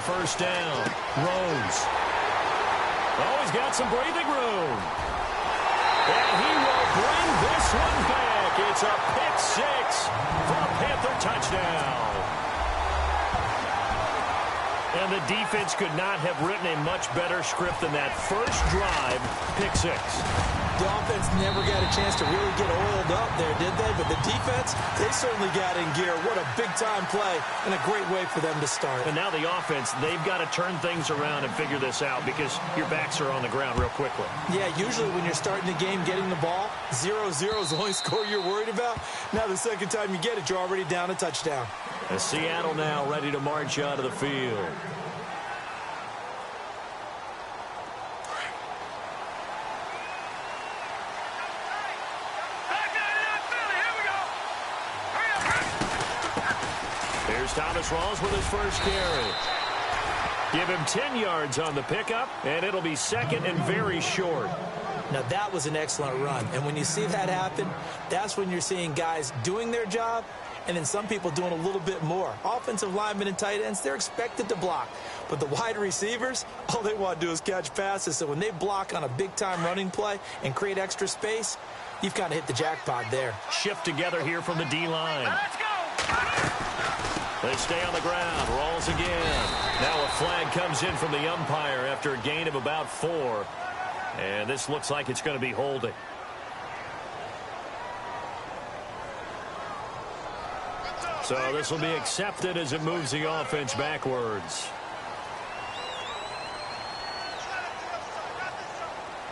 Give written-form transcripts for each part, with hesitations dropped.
first down. Rose. Oh, he's got some breathing room. And he will bring this one back. It's a pick six for a Panther touchdown. And the defense could not have written a much better script than that first drive, pick six. The offense never got a chance to really get oiled up there, did they? But the defense, they certainly got in gear. What a big-time play and a great way for them to start. And now the offense, they've got to turn things around and figure this out because your backs are on the ground real quickly. Yeah, usually when you're starting the game getting the ball, 0-0 is the only score you're worried about. Now the second time you get it, you're already down a touchdown. And Seattle now ready to march out of the field. Here's Thomas Rawls with his first carry. Give him 10 yards on the pickup, and it'll be second and very short. Now, that was an excellent run. And when you see that happen, that's when you're seeing guys doing their job and then some people doing a little bit more. Offensive linemen and tight ends, they're expected to block. But the wide receivers, all they want to do is catch passes. So when they block on a big-time running play and create extra space, you've kind of hit the jackpot there. Shift together here from the D-line. Let's go! They stay on the ground. Rolls again. Now a flag comes in from the umpire after a gain of about 4. And this looks like it's going to be holding. So this will be accepted as it moves the offense backwards.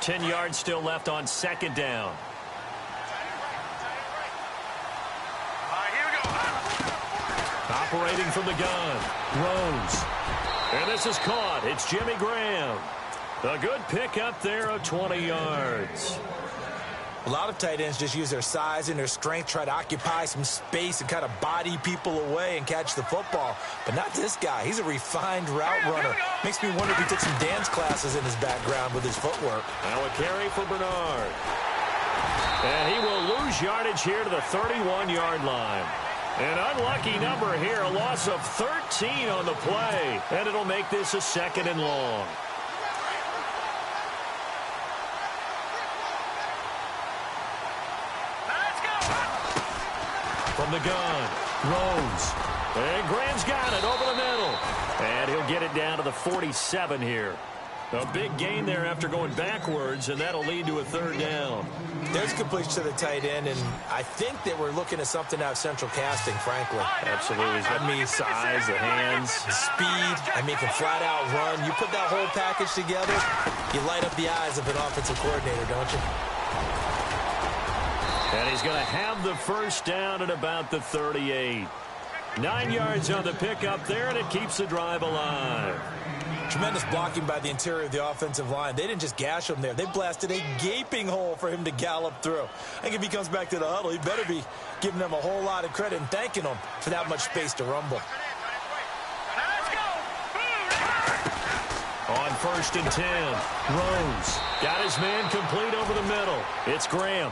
10 yards still left on second down. Operating from the gun. Rose. And this is caught. It's Jimmy Graham. A good pickup there of 20 yards. A lot of tight ends just use their size and their strength, try to occupy some space and kind of body people away and catch the football. But not this guy. He's a refined route runner. Makes me wonder if he took some dance classes in his background with his footwork. Now a carry for Bernard. And he will lose yardage here to the 31-yard line. An unlucky number here, a loss of 13 on the play. And it'll make this a second and long. From the gun, Rose. And Graham's got it over the middle. And he'll get it down to the 47 here. A big gain there after going backwards, and that'll lead to a third down. There's completion to the tight end, and I think that we're looking at something out of central casting, frankly. Absolutely. I mean, size, the hands. Speed. I mean, can flat out run. You put that whole package together, you light up the eyes of an offensive coordinator, don't you? And he's going to have the first down at about the 38. 9 yards on the pickup there, and it keeps the drive alive. Tremendous blocking by the interior of the offensive line. They didn't just gash him there. They blasted a gaping hole for him to gallop through. I think if he comes back to the huddle, he better be giving them a whole lot of credit and thanking them for that much space to rumble. On first and 10, Rose got his man complete over the middle. It's Graham.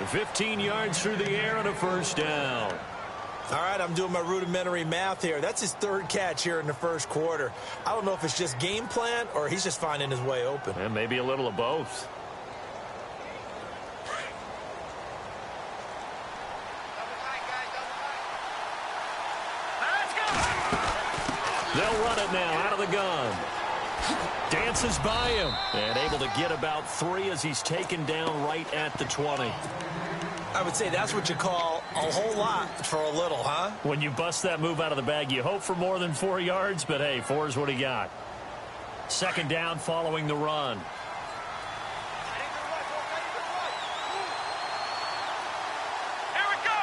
15 yards through the air and a first down. All right, I'm doing my rudimentary math here. That's his third catch here in the first quarter. I don't know if it's just game plan or he's just finding his way open. And maybe a little of both. They'll run it now out of the gun. Dances by him and able to get about 3 as he's taken down right at the 20. I would say that's what you call a whole lot for a little, huh? When you bust that move out of the bag, you hope for more than 4 yards, but hey, 4 is what he got. Second down following the run. Here we go.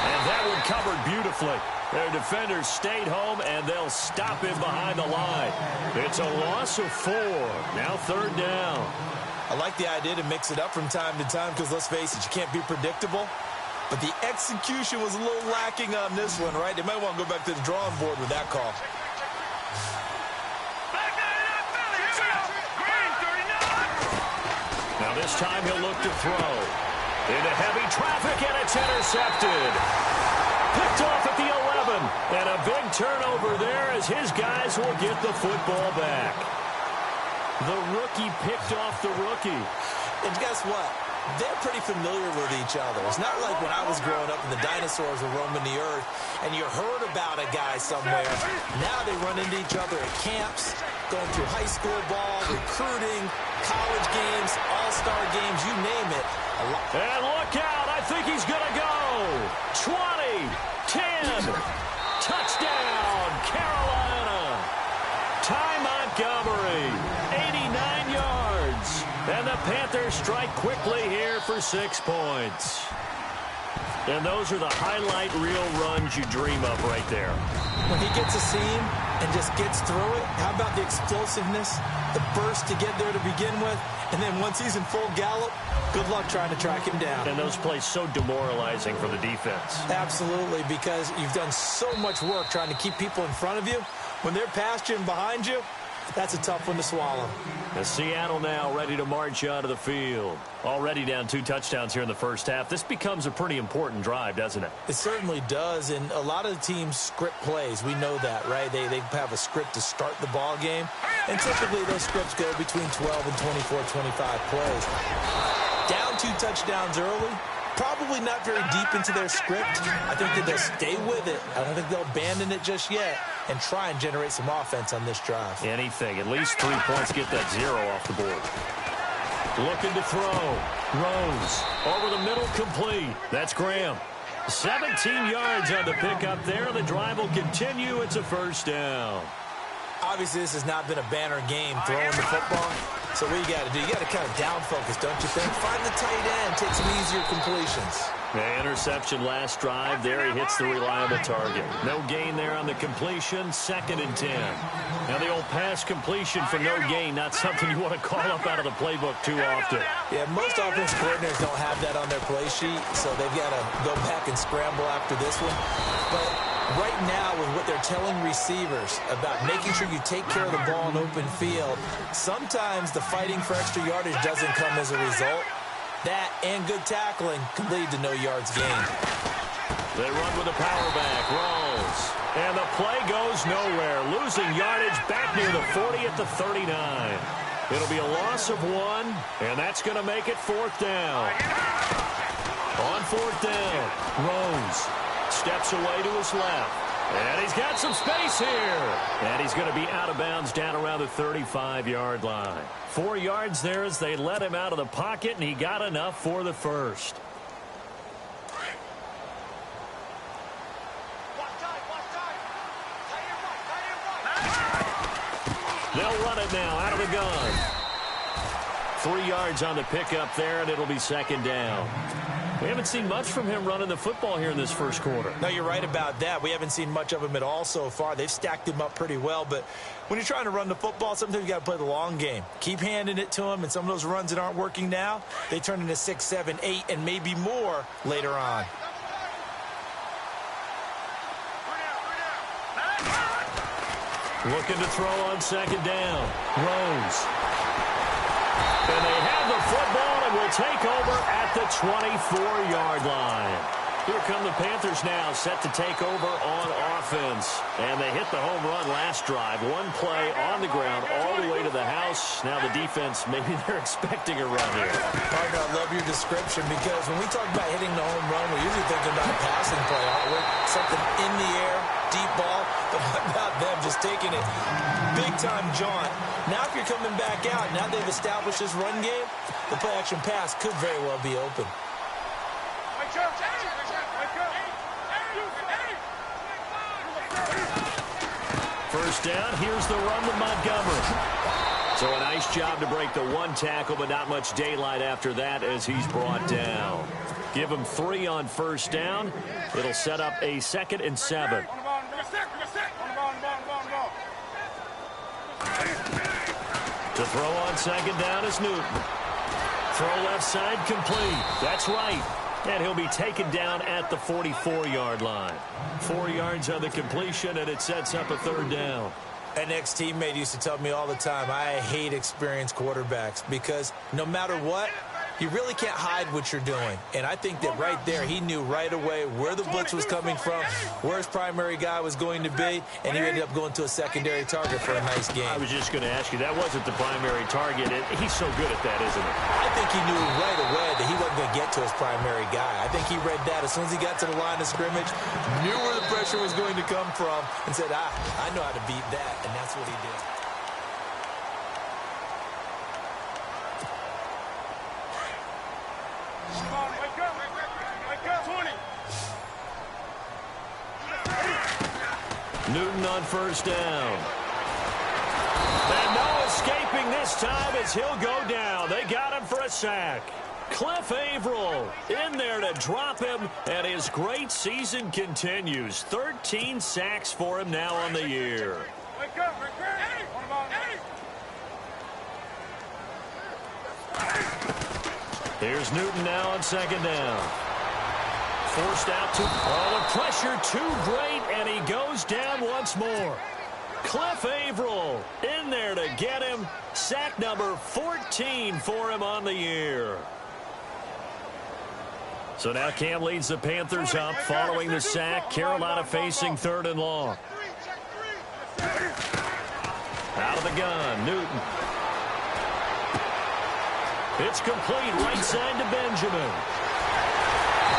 And that one covered beautifully. Their defenders stayed home, and they'll stop him behind the line. It's a loss of 4. Now third down. I like the idea to mix it up from time to time because, let's face it, you can't be predictable. But the execution was a little lacking on this one, right? They might want to go back to the drawing board with that call. Now this time he'll look to throw. Into heavy traffic, and it's intercepted. Picked off at the 11. And a big turnover there as his guys will get the football back. The rookie picked off the rookie. And guess what? They're pretty familiar with each other. It's not like when I was growing up and the dinosaurs were roaming the earth and you heard about a guy somewhere. Now they run into each other at camps, going through high school ball, recruiting, college games, all-star games, you name it. And look out. I think he's going to go. 20, 10, touchdown, Carolina. Ty Montgomery, 89 yards. And the Panthers strike quickly here for 6 points. And those are the highlight reel runs you dream of right there. When he gets a seam and just gets through it, how about the explosiveness, the burst to get there to begin with, and then once he's in full gallop, good luck trying to track him down. And those plays so demoralizing for the defense. Absolutely, because you've done so much work trying to keep people in front of you. When they're past you and behind you, that's a tough one to swallow. And Seattle now ready to march onto the field. Already down 2 touchdowns here in the first half. This becomes a pretty important drive, doesn't it? It certainly does, and a lot of the teams script plays. We know that, right? They have a script to start the ball game, and typically those scripts go between 12 and 24, 25 plays. Down 2 touchdowns early, probably not very deep into their script. I think that they'll stay with it. I don't think they'll abandon it just yet and try and generate some offense on this drive. Anything. At least 3 points, get that 0 off the board. Looking to throw. Rose. Over the middle, complete. That's Graham. 17 yards on the pickup there. The drive will continue. It's a first down. Obviously, this has not been a banner game throwing the football. So what you got to do, you got to kind of down focus, don't you think? Find the tight end, take some easier completions. The interception last drive there. He hits the reliable target. No gain there on the completion. 2nd and 10. Now the old pass completion for no gain, not something you want to call up out of the playbook too often. Yeah, most offense coordinators don't have that on their play sheet, so they've got to go back and scramble after this one. But right now, with what they're telling receivers about making sure you take care of the ball in open field, sometimes the fighting for extra yardage doesn't come as a result. That and good tackling can lead to no yards gained. They run with the power back. Rolls. And the play goes nowhere. Losing yardage back near the 40 at the 39. It'll be a loss of 1, and that's going to make it 4th down. On 4th down, Rose steps away to his left. And he's got some space here. And he's going to be out of bounds down around the 35-yard line. 4 yards there as they let him out of the pocket, and he got enough for the first. They'll run it now out of the gun. 3 yards on the pickup there, and it'll be 2nd down. We haven't seen much from him running the football here in this first quarter. No, you're right about that. We haven't seen much of him at all so far. They've stacked him up pretty well, but when you're trying to run the football, sometimes you got to play the long game. Keep handing it to him, and some of those runs that aren't working now, they turn into 6, 7, 8, and maybe more later on. Looking to throw on 2nd down. Rose. And they have the football and will take over at the 24-yard line. Here come the Panthers now, set to take over on offense. And they hit the home run last drive. 1 play on the ground all the way to the house. Now the defense, maybe they're expecting a run here. Partner, I love your description because when we talk about hitting the home run, we're usually thinking about a passing play, aren't we? Something in the air, deep ball. But how about them just taking it big-time jaunt? Now if you're coming back out, now they've established this run game, the play-action pass could very well be open. First down, here's the run with Montgomery. So a nice job to break the 1 tackle, but not much daylight after that as he's brought down. Give him 3 on first down. It'll set up a 2nd and 7. To throw on 2nd down is Newton. Throw left side complete. That's right. And he'll be taken down at the 44-yard line. 4 yards on the completion, and it sets up a 3rd down. An ex-teammate used to tell me all the time, I hate experienced quarterbacks because no matter what, You really can't hide what you're doing. And I think that right there, he knew right away where the blitz was coming from, where his primary guy was going to be, and he ended up going to a secondary target for a nice game. I was just going to ask you, that wasn't the primary target. He's so good at that, isn't he? I think he knew right away that he wasn't going to get to his primary guy. I think he read that as soon as he got to the line of scrimmage, knew where the pressure was going to come from, and said, I know how to beat that, and that's what he did. Newton on first down. And no escaping this time as he'll go down. They got him for a sack. Cliff Averill in there to drop him, and his great season continues. 13 sacks for him now on the year. Here's Newton now on second down. Forced out to, the pressure too great, and he goes down once more. Cliff Averill in there to get him. Sack number 14 for him on the year. So now Cam leads the Panthers up following the sack. Carolina facing 3rd and long. Out of the gun, Newton. It's complete right side to Benjamin.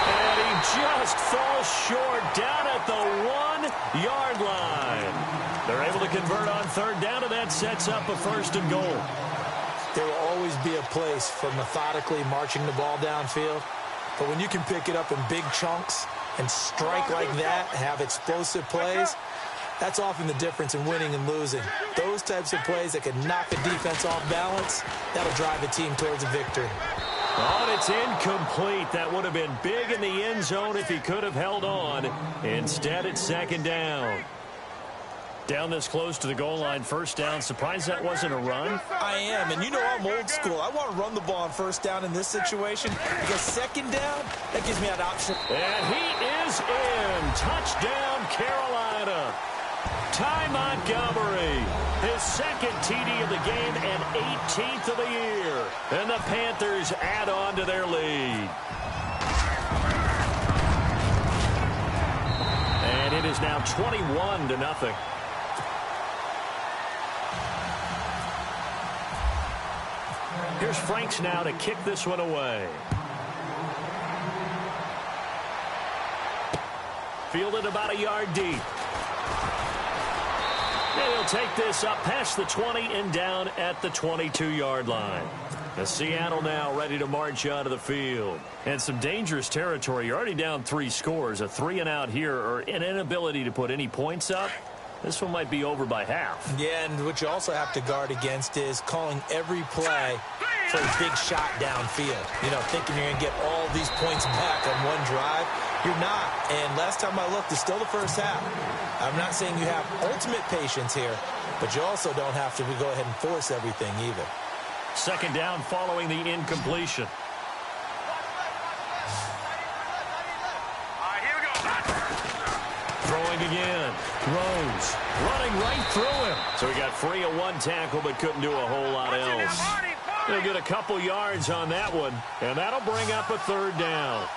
And he just falls short down at the 1-yard line. They're able to convert on 3rd down, and that sets up a 1st and goal. There will always be a place for methodically marching the ball downfield. But when you can pick it up in big chunks and strike like that, have explosive plays, that's often the difference in winning and losing. Those types of plays that can knock a defense off balance, that'll drive a team towards a victory. Oh, and it's incomplete. That would have been big in the end zone if he could have held on. Instead, it's 2nd down. Down this close to the goal line, 1st down. Surprised that wasn't a run? I am, and you know I'm old school. I want to run the ball on 1st down in this situation because 2nd down, that gives me an option. And he is in. Touchdown, Carolina. Ty Montgomery, his 2nd TD of the game and 18th of the year. And the Panthers add on to their lead. And it is now 21-0. Here's Franks now to kick this one away. Fielded about a yard deep. And he'll take this up past the 20 and down at the 22-yard line. The Seattle now ready to march out of the field. And some dangerous territory. You're already down 3 scores. A 3-and-out here, or an inability to put any points up. This one might be over by half. Yeah, and what you also have to guard against is calling every play for a big shot downfield. You know, thinking you're going to get all these points back on one drive. You're not. And last time I looked, it's still the first half. I'm not saying you have ultimate patience here, but you also don't have to go ahead and force everything either. 2nd down following the incompletion. Throwing again. Rose running right through him. So he got free of 1 tackle but couldn't do a whole lot else. He'll get a couple yards on that one, and that'll bring up a 3rd down.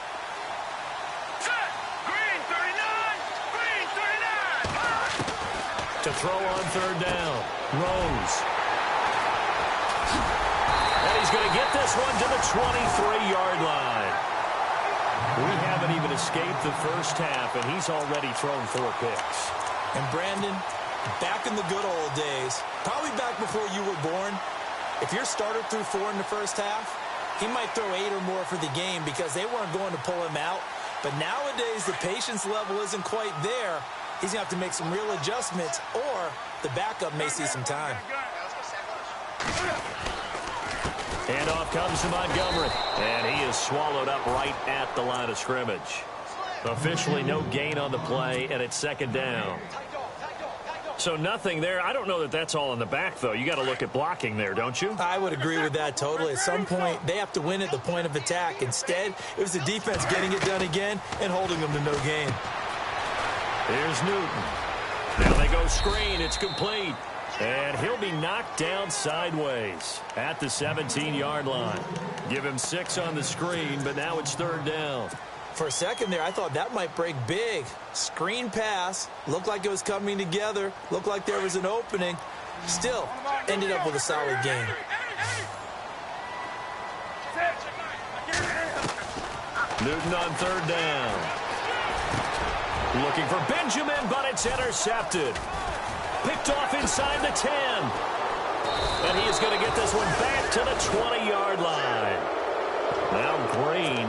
To throw on 3rd down. Rose. And he's going to get this one to the 23-yard line. We haven't even escaped the first half, and he's already thrown 4 picks. And Brandon, back in the good old days, probably back before you were born, if your starter threw 4 in the first half, he might throw 8 or more for the game because they weren't going to pull him out. But nowadays, the patience level isn't quite there. He's going to have to make some real adjustments, or the backup may see some time. Handoff comes to Montgomery, and he is swallowed up right at the line of scrimmage. Officially no gain on the play, and it's 2nd down. So nothing there. I don't know that that's all in the back, though. You got to look at blocking there, don't you? I would agree with that totally. At some point, they have to win at the point of attack. Instead, it was the defense getting it done again and holding them to no gain. Here's Newton. Now they go screen. It's complete. And he'll be knocked down sideways at the 17-yard line. Give him 6 on the screen, but now it's 3rd down. For a second there, I thought that might break big. Screen pass. Looked like it was coming together. Looked like there was an opening. Still, ended up with a solid game. Newton on 3rd down. Looking for Benjamin, but it's intercepted. Picked off inside the 10. And he is going to get this one back to the 20-yard line. Now Green,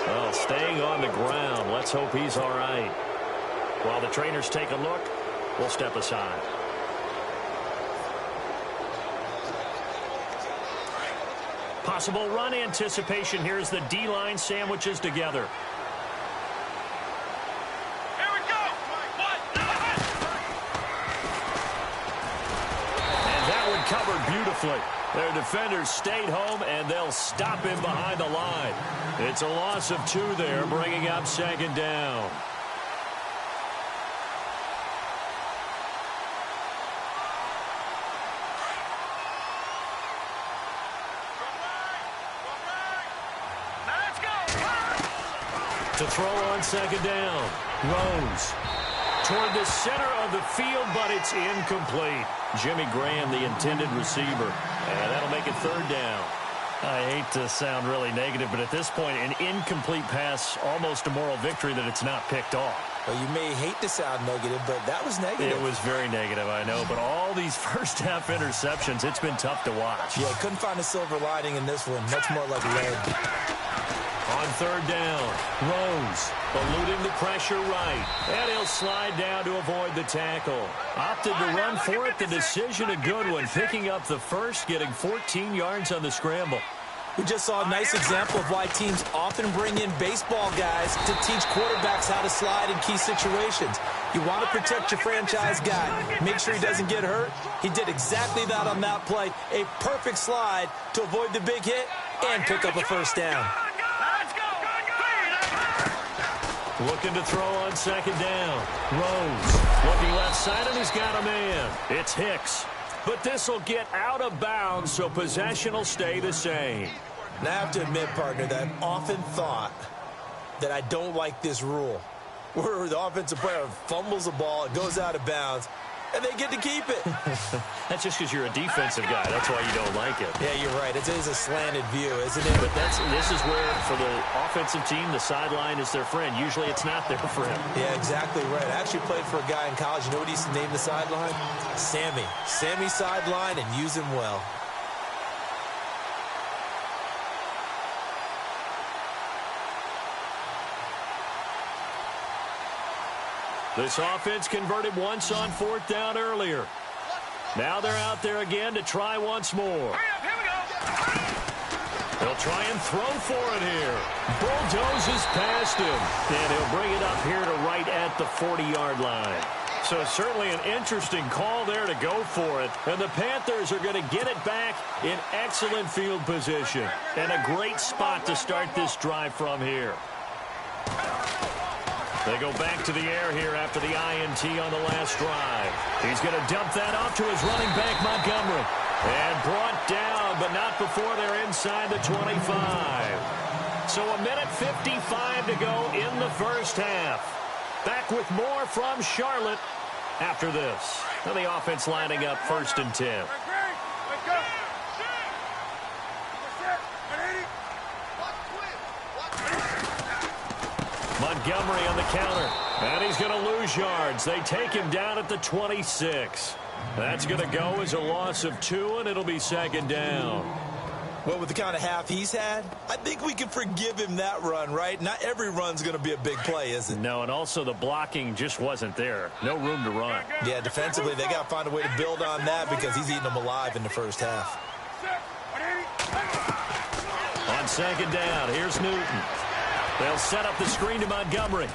well, staying on the ground. Let's hope he's all right. While the trainers take a look, we'll step aside. Possible run anticipation here as the D-line sandwiches together. Here we go. And that one covered beautifully. Their defenders stayed home, and they'll stop him behind the line. It's a loss of 2 there, bringing up 2nd down. To throw on 2nd down. Rose toward the center of the field, but it's incomplete. Jimmy Graham, the intended receiver. And that'll make it 3rd down. I hate to sound really negative, but at this point, an incomplete pass, almost a moral victory that it's not picked off. Well, you may hate to sound negative, but that was negative. It was very negative, I know. But all these first-half interceptions, it's been tough to watch. Yeah, couldn't find a silver lining in this one. Much more like lead. On 3rd down, Rose eluding the pressure right. And he'll slide down to avoid the tackle. Opted to run for it. The decision a good one. Picking up the first, getting 14 yards on the scramble. We just saw a nice example of why teams often bring in baseball guys to teach quarterbacks how to slide in key situations. You want to protect your franchise guy. Make sure he doesn't get hurt. He did exactly that on that play. A perfect slide to avoid the big hit and pick up a 1st down. Looking to throw on 2nd down. Rose looking left side, and he's got a man. It's Hicks. But this will get out of bounds, so possession will stay the same. And I have to admit, partner, that I've often thought that I don't like this rule, where the offensive player fumbles the ball, it goes out of bounds, and they get to keep it. That's just because you're a defensive guy. That's why you don't like it. Yeah, you're right. It is a slanted view, isn't it? But this is where, for the offensive team, the sideline is their friend. Usually it's not their friend. Yeah, exactly right. I actually played for a guy in college. You know what he used to name the sideline? Sammy. Sammy sideline, and use him well. This offense converted once on 4th down earlier. Now they're out there again to try once more. Here we go. They'll try and throw for it here. Bulldozes past him. And he'll bring it up here to right at the 40-yard line. So certainly an interesting call there to go for it. And the Panthers are going to get it back in excellent field position. And a great spot to start this drive from here. They go back to the air here after the INT on the last drive. He's going to dump that off to his running back, Montgomery. And brought down, but not before they're inside the 25. So a minute 55 to go in the 1st half. Back with more from Charlotte after this. Now the offense lining up 1st and 10. Montgomery on the counter, and he's going to lose yards. They take him down at the 26. That's going to go as a loss of 2, and it'll be 2nd down. Well, with the kind of half he's had, I think we can forgive him that run, right? Not every run's going to be a big play, is it? No, and also the blocking just wasn't there. No room to run. Yeah, defensively, they got to find a way to build on that because he's eating them alive in the 1st half. On 2nd down, here's Newton. They'll set up the screen to Montgomery.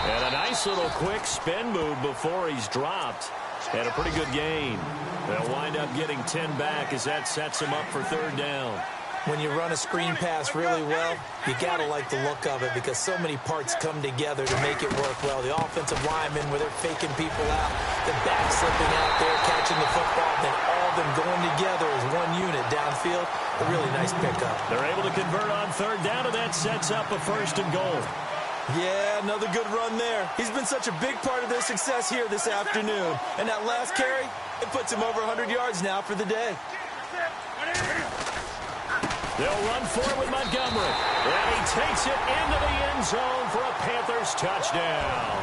And a nice little quick spin move before he's dropped. Had a pretty good game. They'll wind up getting 10 back as that sets him up for 3rd down. When you run a screen pass really well, you got to like the look of it because so many parts come together to make it work well. The offensive linemen, where they're faking people out, the back slipping out there, catching the football, then all of them going together as one unit downfield. A really nice pickup. They're able to convert on third down, and that sets up a 1st and goal. Yeah, another good run there. He's been such a big part of their success here this afternoon. And that last carry, it puts him over 100 yards now for the day. They'll run for it with Montgomery. And he takes it into the end zone for a Panthers touchdown.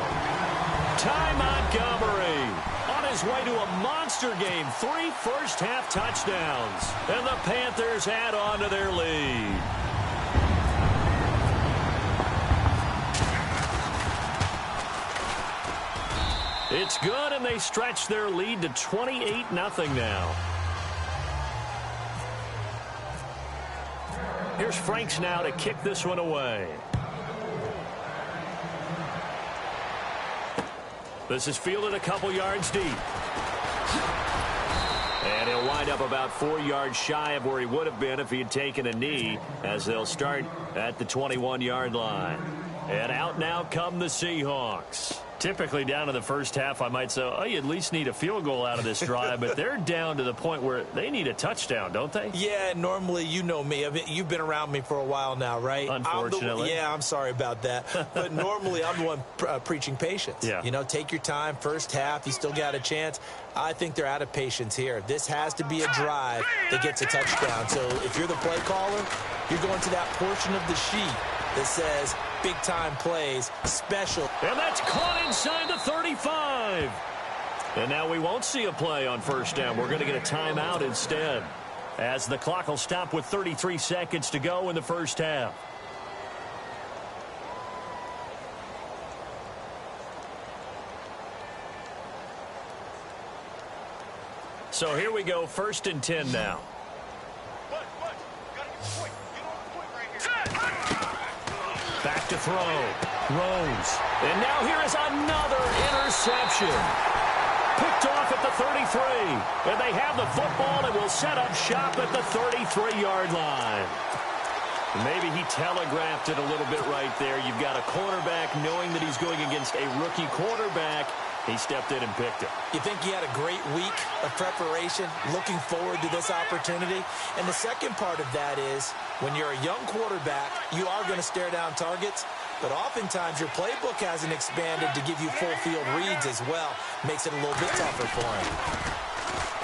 Ty Montgomery on his way to a monster game. 3 first-half touchdowns. And the Panthers add on to their lead. It's good, and they stretch their lead to 28-0 now. Here's Franks now to kick this one away. This is fielded a couple yards deep. And he'll wind up about 4 yards shy of where he would have been if he had taken a knee, as they'll start at the 21-yard line. And out now come the Seahawks. Typically down to the first half, I might say, oh, you at least need a field goal out of this drive, but they're down to the point where they need a touchdown, don't they? Yeah, normally, you know me. You've been around me for a while now, right? Unfortunately. I'm sorry about that. But normally, I'm the one preaching patience. Yeah. You know, take your time. First half, you still got a chance. I think they're out of patience here. This has to be a drive that gets a touchdown. So if you're the play caller, you're going to that portion of the sheet that says big-time plays, special. And that's caught inside the 35. And now we won't see a play on first down. We're going to get a timeout instead, as the clock will stop with 33 seconds to go in the first half. So here we go, 1st and 10 now. Back to throw. Rose. And now here is another interception. Picked off at the 33. And they have the football and will set up shop at the 33-yard line. Maybe he telegraphed it a little bit right there. You've got a cornerback knowing that he's going against a rookie quarterback. He stepped in and picked it. You think he had a great week of preparation, looking forward to this opportunity? And the second part of that is, when you're a young quarterback, you are going to stare down targets, but oftentimes your playbook hasn't expanded to give you full field reads as well. Makes it a little bit tougher for him.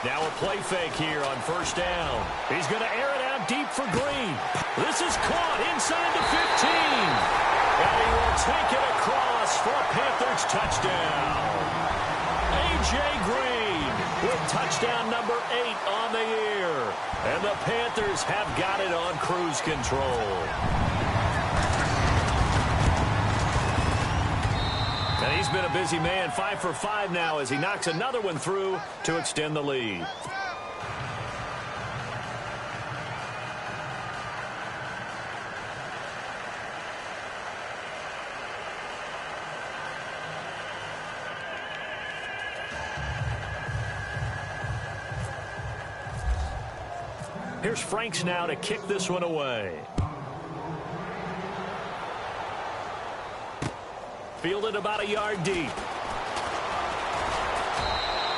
Now a play fake here on first down. He's going to air it out deep for Green. This is caught inside the 15. And he will take it across for a Panthers touchdown. A.J. Green with touchdown number 8 on the year. And the Panthers have got it on cruise control. And he's been a busy man, 5 for 5 now as he knocks another one through to extend the lead. Here's Franks now to kick this one away. Fielded about a yard deep.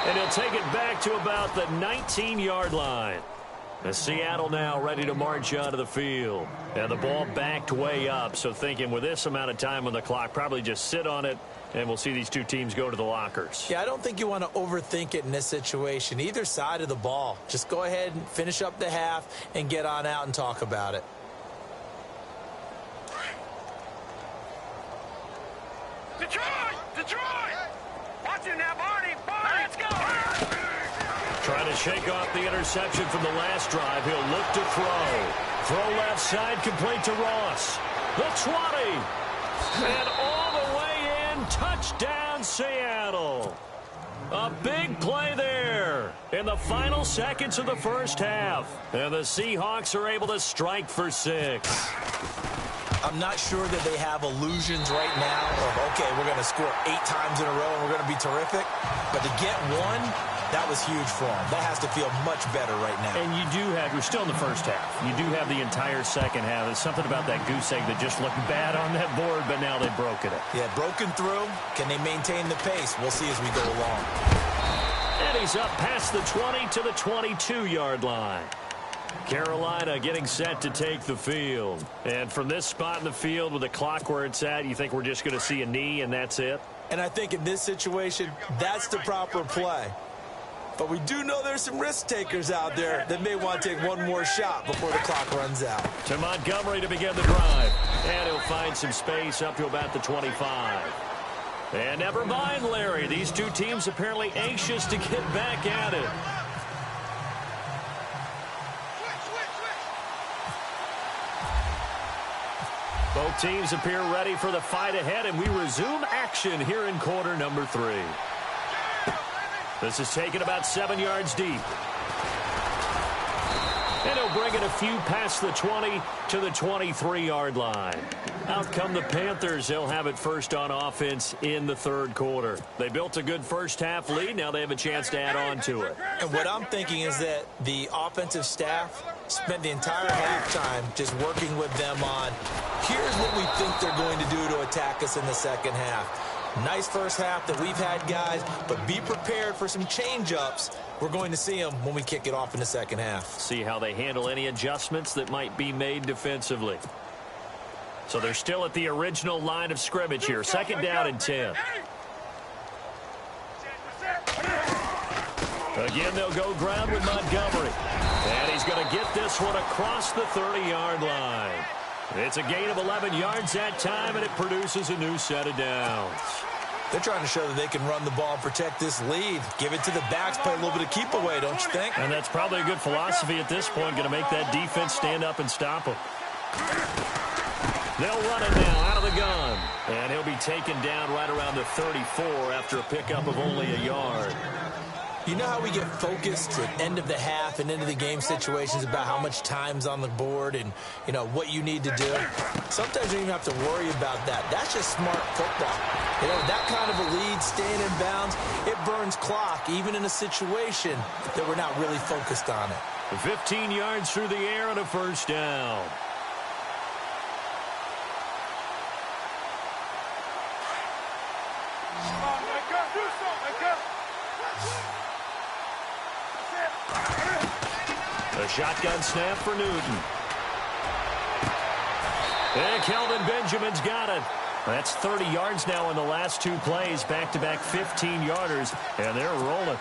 And he'll take it back to about the 19-yard line. And Seattle now ready to march onto the field. And the ball backed way up, so thinking with this amount of time on the clock, probably just sit on it, and we'll see these two teams go to the lockers. Yeah, I don't think you want to overthink it in this situation. Either side of the ball. Just go ahead and finish up the half and get on out and talk about it. Detroit! Watch it now, Barney! Let's go! Trying to shake off the interception from the last drive. He'll look to throw. Throw left side, complete to Ross. The 20. And all the way in. Touchdown, Seattle. A big play there in the final seconds of the first half. And the Seahawks are able to strike for 6. I'm not sure that they have illusions right now of, okay, we're going to score 8 times in a row and we're going to be terrific. But to get one That was huge for them. That has to feel much better right now. And you're still in the first half. You do have the entire second half. There's something about that goose egg that just looked bad on that board, but now they've broken it. Yeah, broken through. Can they maintain the pace? We'll see as we go along. And he's up past the 20 to the 22-yard line. Carolina getting set to take the field. And from this spot in the field with the clock where it's at, you think we're just going to see a knee and that's it? And I think in this situation, that's the proper play. But we do know there's some risk takers out there that may want to take one more shot before the clock runs out. To Montgomery to begin the drive. And he'll find some space up to about the 25. And never mind, Larry. These two teams apparently anxious to get back at it. Both teams appear ready for the fight ahead, and we resume action here in quarter number 3. This is taken about 7 yards deep. And he'll bring it a few past the 20 to the 23-yard line. Out come the Panthers. They'll have it first on offense in the third quarter. They built a good first-half lead. Now they have a chance to add on to it. And what I'm thinking is that the offensive staff spent the entire halftime just working with them on, here's what we think they're going to do to attack us in the second half. Nice first half that we've had, guys, but be prepared for some change-ups. We're going to see them when we kick it off in the second half. See how they handle any adjustments that might be made defensively. So they're still at the original line of scrimmage here. Second down and 10. Again, they'll go ground with Montgomery. And he's going to get this one across the 30-yard line. It's a gain of 11 yards that time, and it produces a new set of downs. They're trying to show that they can run the ball and protect this lead. Give it to the backs, play a little bit of keep away, don't you think? And that's probably a good philosophy at this point, going to make that defense stand up and stop them. They'll run it now out of the gun. And he'll be taken down right around the 34 after a pickup of only a yard. You know how we get focused at end of the half and into the game situations about how much time's on the board and, you know, what you need to do? Sometimes you don't even have to worry about that. That's just smart football. You know, that kind of a lead, staying in bounds, it burns clock, even in a situation that we're not really focused on it. 15 yards through the air and a first down. A shotgun snap for Newton. And Kelvin Benjamin's got it. That's 30 yards now in the last two plays, back-to-back 15-yarders, and they're rolling.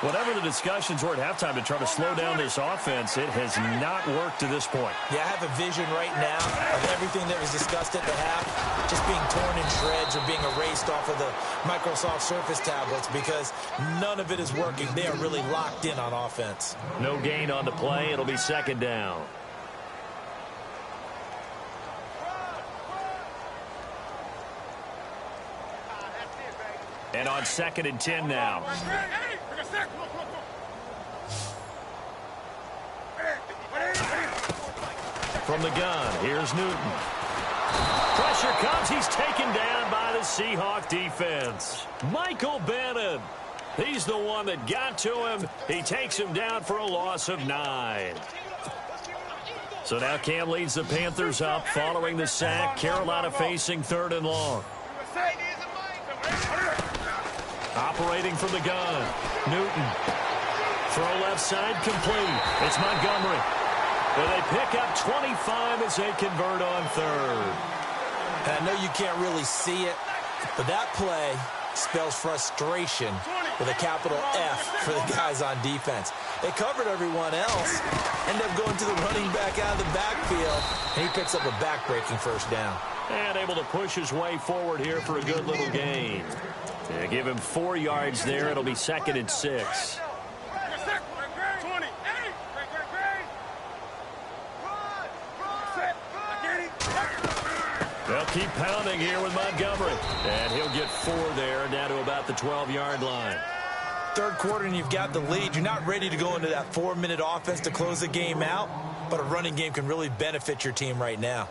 Whatever the discussions were at halftime to try to slow down this offense, it has not worked to this point. Yeah, I have a vision right now of everything that was discussed at the half just being torn in shreds or being erased off of the Microsoft Surface tablets because none of it is working. They are really locked in on offense. No gain on the play. It'll be second down. And on 2nd and 10 now. From the gun, here's Newton. Pressure comes. He's taken down by the Seahawk defense. Michael Bannon. He's the one that got to him. He takes him down for a loss of 9. So now Cam leads the Panthers up following the sack. Carolina facing 3rd and long. Operating from the gun. Newton. Throw left side complete. It's Montgomery. And they pick up 25 as they convert on 3rd. And I know you can't really see it, but that play spells frustration with a capital F for the guys on defense. They covered everyone else, ended up going to the running back out of the backfield, and he picks up a back-breaking first down. And able to push his way forward here for a good little gain. They give him 4 yards there. It'll be 2nd and 6. They'll keep pounding here with Montgomery. And he'll get 4 there, down to about the 12-yard line. Third quarter and you've got the lead. You're not ready to go into that 4-minute offense to close the game out, but a running game can really benefit your team right now.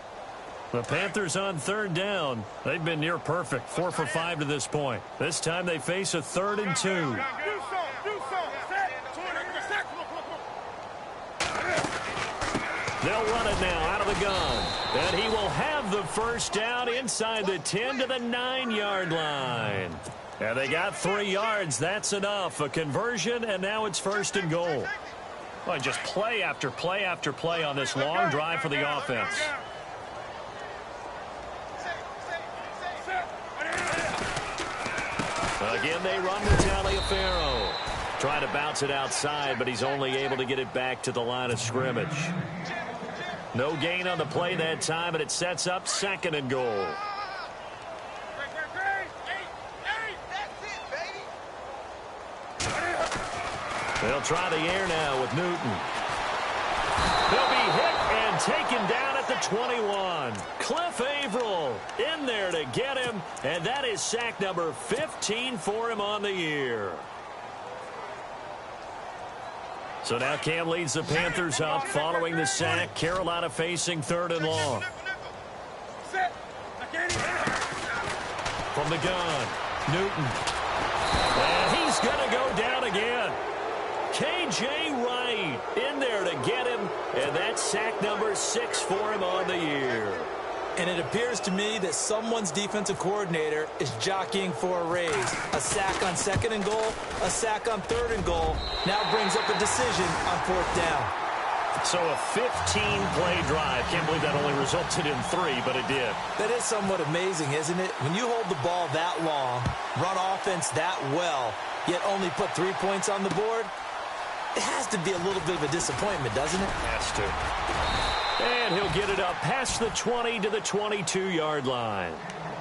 The Panthers on 3rd down. They've been near perfect, 4 for 5 to this point. This time they face a 3rd and 2. They'll run it now out of the gun. And he will have the first down inside the 10 to the 9-yard line. And they got 3 yards. That's enough. A conversion, and now it's first and goal. Well, just play after play after play on this long drive for the offense. Again, they run with Taliaferro. Trying to bounce it outside, but he's only able to get it back to the line of scrimmage. No gain on the play that time, and it sets up second and goal. They'll try the air now with Newton. He'll be hit and taken down at the 21. Cliff Averill in there to get him, and that is sack number 15 for him on the year. So now Cam leads the Panthers up following the sack. Carolina facing third and long. From the gun, Newton. And he's going to go down again. K.J. Wright in there to get him, and that's sack number 6 for him on the year. And it appears to me that someone's defensive coordinator is jockeying for a raise. A sack on second and goal, a sack on third and goal. Now brings up a decision on fourth down. So a 15-play drive. Can't believe that only resulted in 3, but it did. That is somewhat amazing, isn't it? When you hold the ball that long, run offense that well, yet only put 3 points on the board, it has to be a little bit of a disappointment, doesn't it? Has to. And he'll get it up past the 20 to the 22-yard line.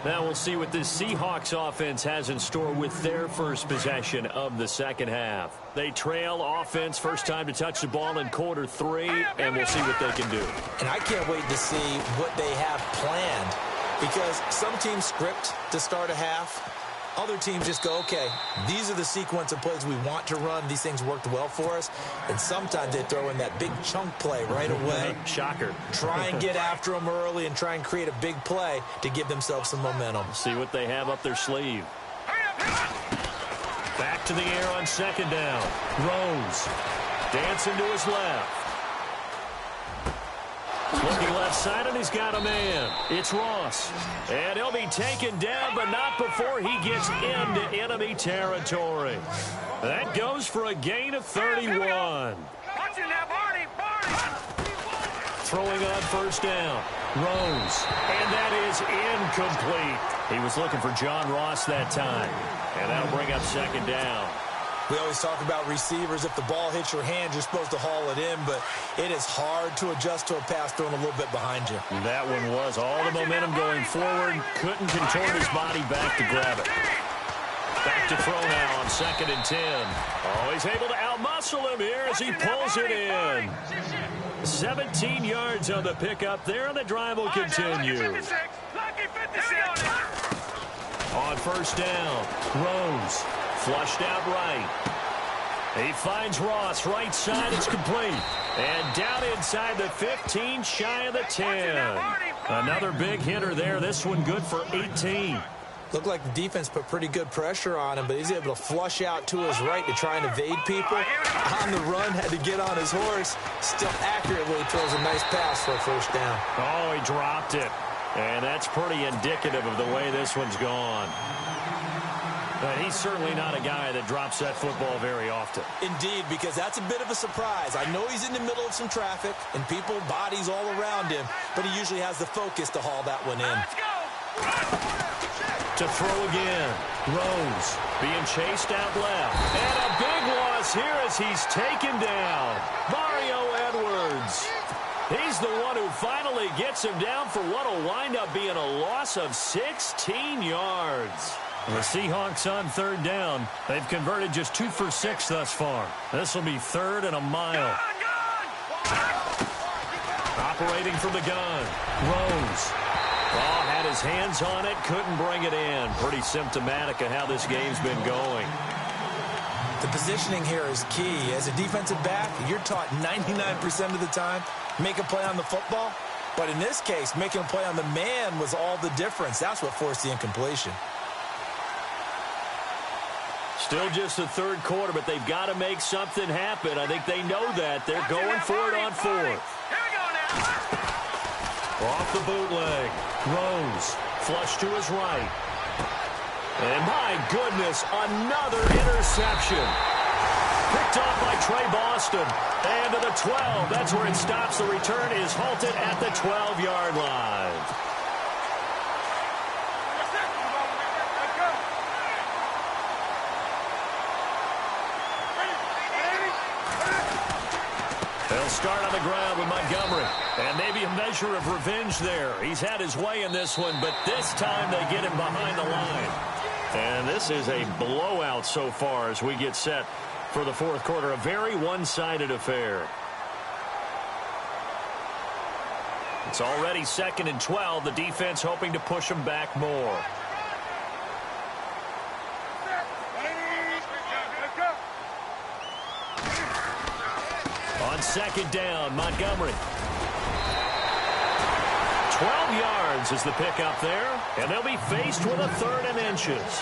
Now we'll see what this Seahawks offense has in store with their first possession of the second half. They trail offense, first time to touch the ball in quarter 3, and we'll see what they can do. And I can't wait to see what they have planned, because some teams script to start a half. Other teams just go, okay, these are the sequence of plays we want to run. These things worked well for us. And sometimes they throw in that big chunk play right away. Shocker. Try and get after them early and try and create a big play to give themselves some momentum. See what they have up their sleeve. Back to the air on second down. Rose dancing to his left. Looking left side, and he's got a man. It's Ross. And he'll be taken down, but not before he gets into enemy territory. That goes for a gain of 31. Throwing on first down. Rose. And that is incomplete. He was looking for John Ross that time. And that'll bring up second down. We always talk about receivers. If the ball hits your hand, you're supposed to haul it in, but it is hard to adjust to a pass thrown a little bit behind you. That one was all the momentum going forward. Couldn't contort his body back to grab it. Back to throw now on second and 10. Oh, he's able to outmuscle him here as he pulls it in. 17 yards on the pickup there, and the drive will continue. On first down, Rose. Flushed out right. He finds Ross right side. It's complete. And down inside the 15, shy of the 10. Another big hitter there. This one good for 18. Looked like the defense put pretty good pressure on him, but he's able to flush out to his right to try and evade people. On the run, had to get on his horse. Still accurately throws a nice pass for a first down. Oh, he dropped it. And that's pretty indicative of the way this one's gone. But he's certainly not a guy that drops that football very often. Indeed, because that's a bit of a surprise. I know he's in the middle of some traffic and people, bodies all around him, but he usually has the focus to haul that one in. To throw again. Rose being chased out left. And a big loss here as he's taken down. Mario Edwards. He's the one who finally gets him down for what will wind up being a loss of 16 yards. The Seahawks on third down. They've converted just 2 for 6 thus far. This will be third and a mile. Operating from the gun. Rose. Oh, had his hands on it. Couldn't bring it in. Pretty symptomatic of how this game's been going. The positioning here is key. As a defensive back, you're taught 99% of the time, make a play on the football. But in this case, making a play on the man was all the difference. That's what forced the incompletion. Still just the third quarter, but they've got to make something happen. I think they know that. They're going for it on fourth. Off the bootleg. Rose. Flush to his right. And my goodness, another interception. Picked off by Trey Boston. And to the 12. That's where it stops. The return is halted at the 12-yard line. They'll start on the ground with Montgomery. And maybe a measure of revenge there. He's had his way in this one, but this time they get him behind the line. And this is a blowout so far as we get set for the fourth quarter. A very one-sided affair. It's already 2nd and 12. The defense hoping to push them back more. On 2nd down, Montgomery. 12 yards is the pickup there, and they'll be faced with a 3rd and inches.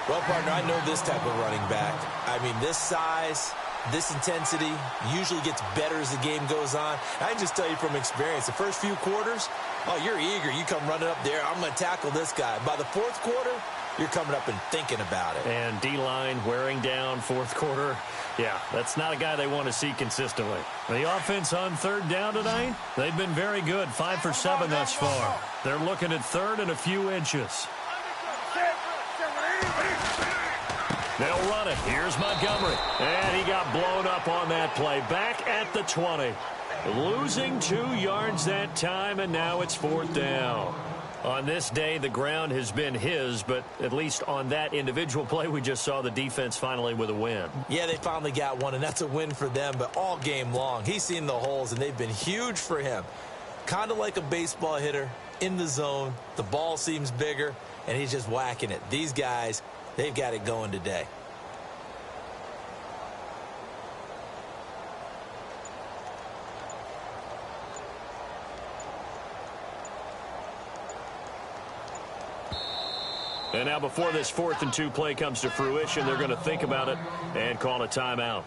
Well, partner, I know this type of running back. I mean, this size, this intensity usually gets better as the game goes on. I can just tell you from experience, the first few quarters, oh, you're eager. You come running up there, I'm going to tackle this guy. By the 4th quarter, you're coming up and thinking about it. And D-line wearing down 4th quarter. Yeah, that's not a guy they want to see consistently. The offense on 3rd down tonight, they've been very good. 5 for 7 thus far. They're looking at 3rd and a few inches. They'll run it. Here's Montgomery. And he got blown up on that play. Back at the 20. Losing 2 yards that time, and now it's 4th down. On this day, the ground has been his, but at least on that individual play, we just saw the defense finally with a win. Yeah, they finally got one, and that's a win for them, but all game long, he's seen the holes, and they've been huge for him. Kind of like a baseball hitter in the zone. The ball seems bigger, and he's just whacking it. These guys, they've got it going today. And now before this 4th and 2 play comes to fruition, they're going to think about it and call a timeout.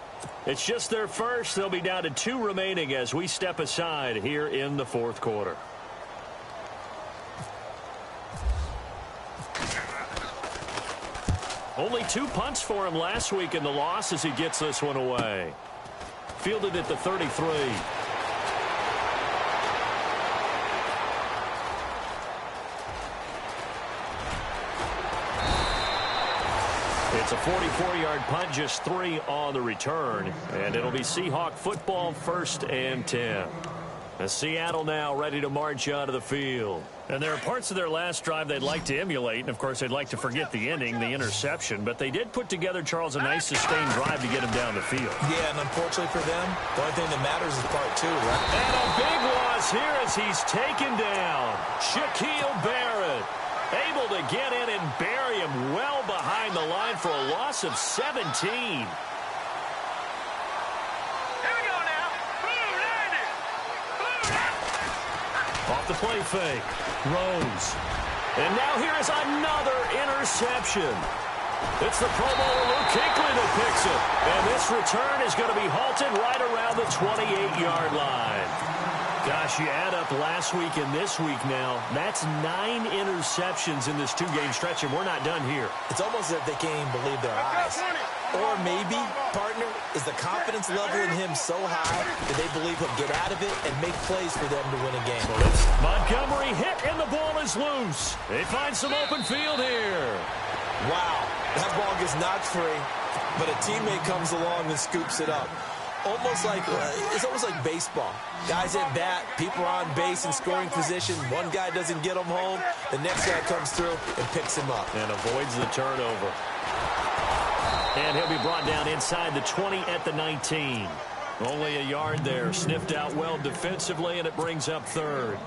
It's just their first. They'll be down to 2 remaining as we step aside here in the 4th quarter. Only 2 punts for him last week in the loss as he gets this one away. Fielded at the 33. It's a 44-yard punt, just 3 on the return. And it'll be Seahawk football, 1st and 10. As Seattle now ready to march out of the field. And there are parts of their last drive they'd like to emulate. And, of course, they'd like to forget the ending, the interception. But they did put together, Charles, a nice sustained drive to get him down the field. Yeah, and unfortunately for them, the only thing that matters is part 2, right? And a big loss here as he's taken down. Shaquille Barrett. Able to get in and bury him well behind the line for a loss of 17. Here we go now. Off the play fake. Rose. And now here is another interception. It's the Pro Bowler Luke Kuechly that picks it. And this return is going to be halted right around the 28-yard line. Gosh, you add up last week and this week now, that's 9 interceptions in this 2-game stretch, and we're not done here. It's almost as if they can't even believe their eyes. Or maybe, partner, is the confidence level in him so high that they believe he'll get out of it and make plays for them to win a game. Montgomery hit, and the ball is loose. They find some open field here. Wow, that ball gets knocked free, but a teammate comes along and scoops it up. It's almost like baseball. Guys at bat, people are on base in scoring position. One guy doesn't get them home. The next guy comes through and picks him up. And avoids the turnover. And he'll be brought down inside the 20 at the 19. Only a yard there. Sniffed out well defensively, and it brings up 3rd.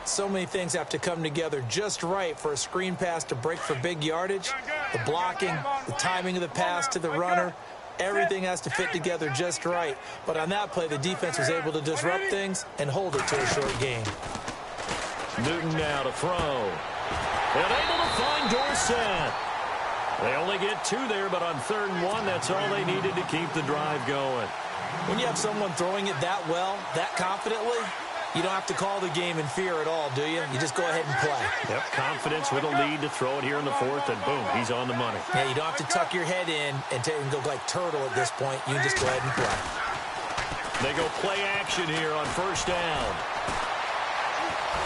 So many things have to come together just right for a screen pass to break for big yardage. The blocking, the timing of the pass to the runner. Everything has to fit together just right. But on that play, the defense was able to disrupt things and hold it to a short game. Newton now to throw. And able to find Dorsett. They only get 2 there, but on 3rd and 1, that's all they needed to keep the drive going. When you have someone throwing it that well, that confidently, You don't have to call the game in fear at all, do you? You just go ahead and play. Yep, confidence with a lead to throw it here in the fourth, and boom, he's on the money. Yeah, you don't have to tuck your head in and go like turtle at this point. You can just go ahead and play. They go play action here on first down.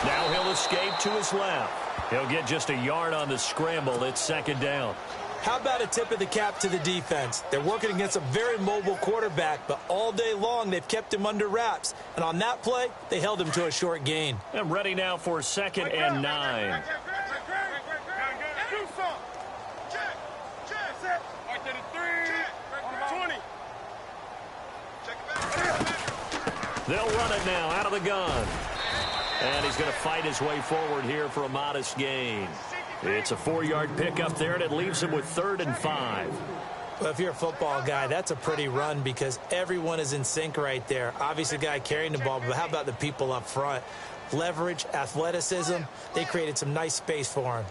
Now he'll escape to his left. He'll get just a yard on the scramble. It's second down. How about a tip of the cap to the defense? They're working against a very mobile quarterback, but all day long they've kept him under wraps. And on that play, they held him to a short gain. I'm ready now for 2nd and 9. They'll run it now out of the gun. And he's going to fight his way forward here for a modest gain. It's a 4-yard pickup there, and it leaves him with 3rd and 5. Well, if you're a football guy, that's a pretty run because everyone is in sync right there. Obviously, the guy carrying the ball, but how about the people up front? Leverage, athleticism, they created some nice space for him.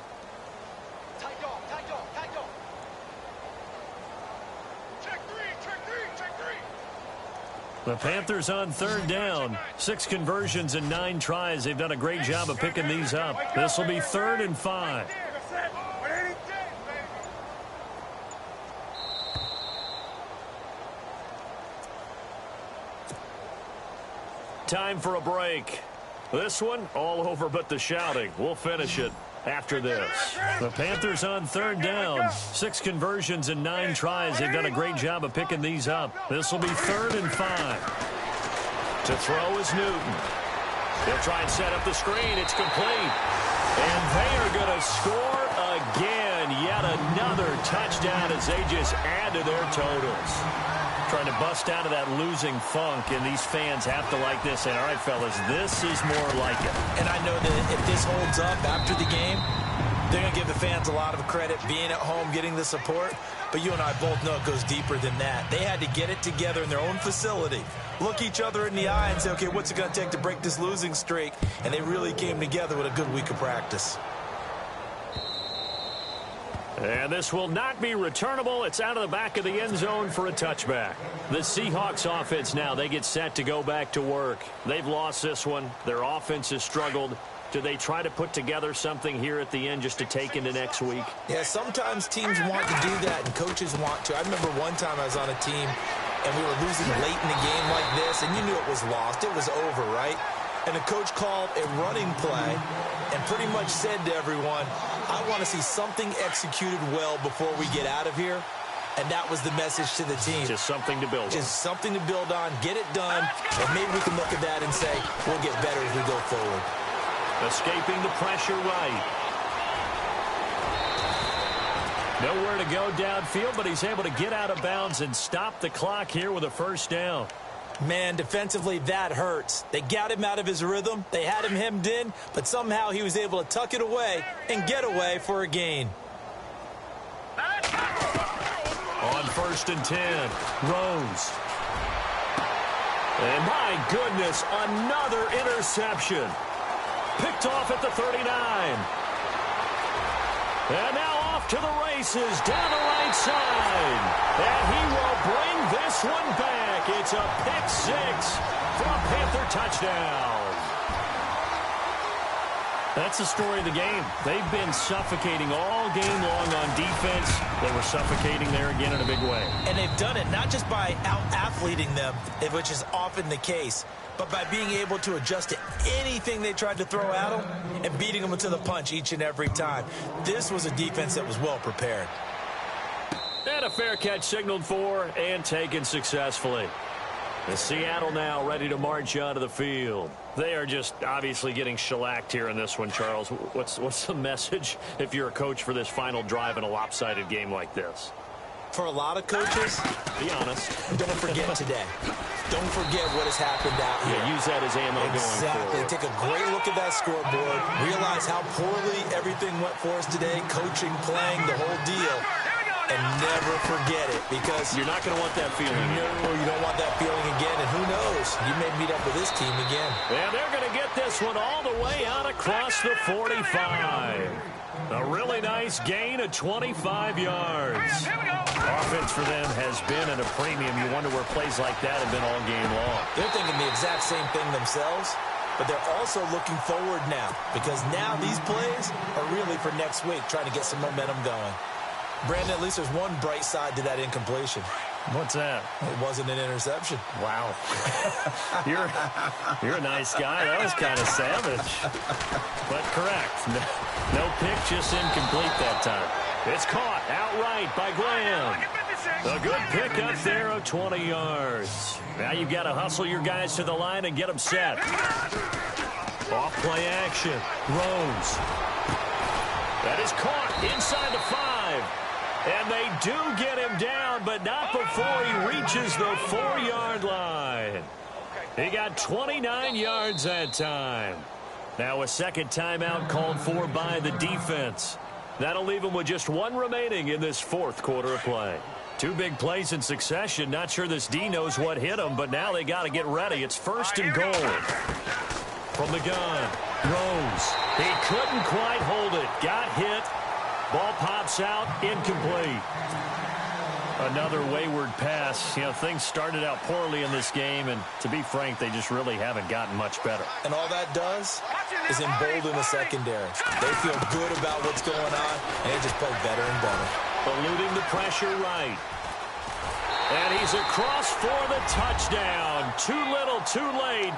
The Panthers on 3rd down. 6 conversions and 9 tries. They've done a great job of picking these up. This will be 3rd and 5. Time for a break. This one, all over but the shouting. We'll finish it after this. The Panthers on 3rd down. 6 conversions and 9 tries. They've done a great job of picking these up. This will be 3rd and 5. To throw is Newton. He'll try and set up the screen. It's complete. And they are going to score again. Yet another touchdown as they just add to their totals. Trying to bust out of that losing funk, and these fans have to like this. And all right, fellas, this is more like it. And I know that if this holds up after the game, they're going to give the fans a lot of credit, being at home, getting the support. But you and I both know it goes deeper than that. They had to get it together in their own facility, look each other in the eye and say, okay, what's it going to take to break this losing streak? And they really came together with a good week of practice. And this will not be returnable. It's out of the back of the end zone for a touchback. The Seahawks offense now, they get set to go back to work. They've lost this one. Their offense has struggled. Do they try to put together something here at the end just to take into next week? Yeah, sometimes teams want to do that and coaches want to. I remember one time I was on a team and we were losing late in the game like this, and you knew it was lost. It was over, right? And the coach called a running play and pretty much said to everyone, I want to see something executed well before we get out of here. And that was the message to the team. Just something to build on. Just something to build on, get it done, and maybe we can look at that and say, we'll get better as we go forward. Escaping the pressure right. Nowhere to go downfield, but he's able to get out of bounds and stop the clock here with a first down. Man, defensively, that hurts. They got him out of his rhythm. They had him hemmed in, but somehow he was able to tuck it away and get away for a gain. On 1st and 10, Rose. And my goodness, another interception. Picked off at the 39. And now off to the races down the right side. And he will bring this one back. It's a pick 6 for a Panther touchdown. That's the story of the game. They've been suffocating all game long on defense. They were suffocating there again in a big way. And they've done it not just by out-athleting them, which is often the case, but by being able to adjust to anything they tried to throw at them and beating them to the punch each and every time. This was a defense that was well prepared. And a fair catch signaled for and taken successfully. And Seattle now ready to march onto the field. They are just obviously getting shellacked here in this one, Charles. What's the message if you're a coach for this final drive in a lopsided game like this? For a lot of coaches, be honest. Don't forget today. Don't forget what has happened out here. Yeah, use that as ammo going forward. Take a great look at that scoreboard. Realize how poorly everything went for us today. Coaching, playing, the whole deal. And never forget it, because you're not going to want that feeling. No, you don't want that feeling again. And who knows? You may meet up with this team again. And they're going to get this one all the way out across the 45. A really nice gain of 25 yards. Offense for them has been at a premium. You wonder where plays like that have been all game long. They're thinking the exact same thing themselves. but they're also looking forward now because now these plays are really for next week, trying to get some momentum going. Brandon, at least there's one bright side to that incompletion. What's that? It wasn't an interception. Wow. You're a nice guy. That was kind of savage. But correct. No pick, just incomplete that time. It's caught outright by Graham. A good pickup there of 20 yards. Now you've got to hustle your guys to the line and get them set. Off play action. Rose. That is caught inside the 5. And they do get him down, but not before he reaches the 4-yard line. He got 29 yards that time. Now a second timeout called for by the defense. That'll leave him with just one remaining in this fourth quarter of play. Two big plays in succession. Not sure this D knows what hit him, but now they got to get ready. It's first and goal. From the gun, Rose. He couldn't quite hold it. Got hit. Ball pops out, incomplete. Another wayward pass. You know, things started out poorly in this game, and to be frank, they just really haven't gotten much better. And all that does is embolden the secondary. They feel good about what's going on, and they just play better and better. Eluding the pressure right. And he's across for the touchdown. Too little, too late.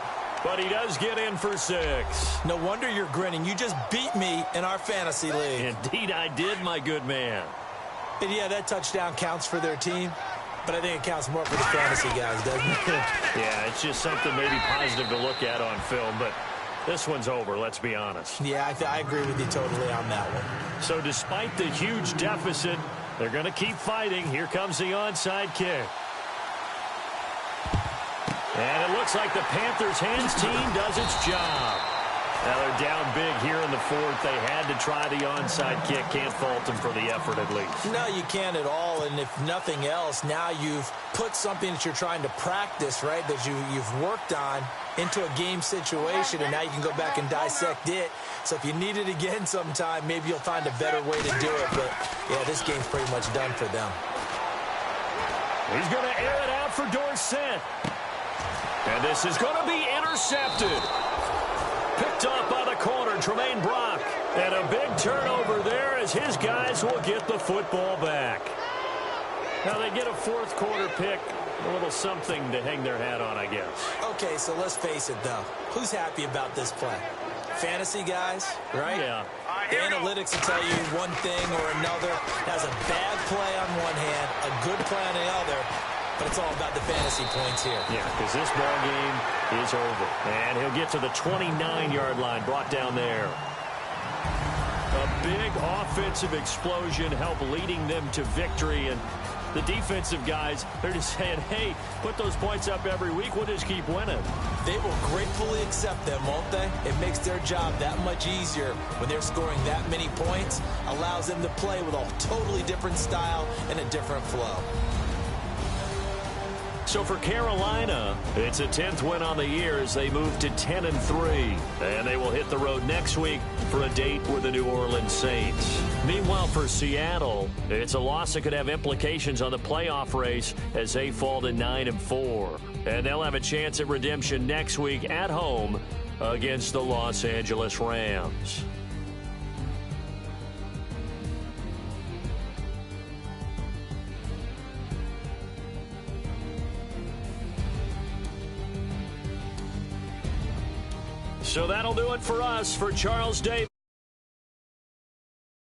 But he does get in for 6. No wonder you're grinning. You just beat me in our fantasy league. Indeed I did, my good man. And yeah, that touchdown counts for their team, but I think it counts more for the fantasy guys, doesn't it? Yeah, it's just something maybe positive to look at on film, but this one's over, let's be honest. Yeah, I agree with you totally on that one. So despite the huge deficit, they're going to keep fighting. Here comes the onside kick. And it looks like the Panthers' hands team does its job. Now they're down big here in the fourth. They had to try the onside kick. Can't fault them for the effort at least. No, you can't at all. And if nothing else, now you've put something that you're trying to practice, right, that you've worked on into a game situation, and now you can go back and dissect it. So if you need it again sometime, maybe you'll find a better way to do it. But, yeah, this game's pretty much done for them. He's going to air it out for Dorsett. And this is going to be intercepted. Picked up by the corner, Tremaine Brock. And a big turnover there as his guys will get the football back. Now they get a fourth quarter pick. A little something to hang their hat on, I guess. Okay, so let's face it, though. Who's happy about this play? Fantasy guys, right? Yeah. The analytics will tell you one thing or another. That's a bad play on one hand, a good play on the other. But it's all about the fantasy points here. Yeah, because this ball game is over. And he'll get to the 29-yard line, brought down there. A big offensive explosion helped leading them to victory. And the defensive guys, they're just saying, hey, put those points up every week. We'll just keep winning. They will gratefully accept them, won't they? It makes their job that much easier when they're scoring that many points. Allows them to play with a totally different style and a different flow. So for Carolina, it's a 10th win on the year as they move to 10-3. And they will hit the road next week for a date with the New Orleans Saints. Meanwhile, for Seattle, it's a loss that could have implications on the playoff race as they fall to 9-4. And they'll have a chance at redemption next week at home against the Los Angeles Rams. So that'll do it for us. For Charles Davis.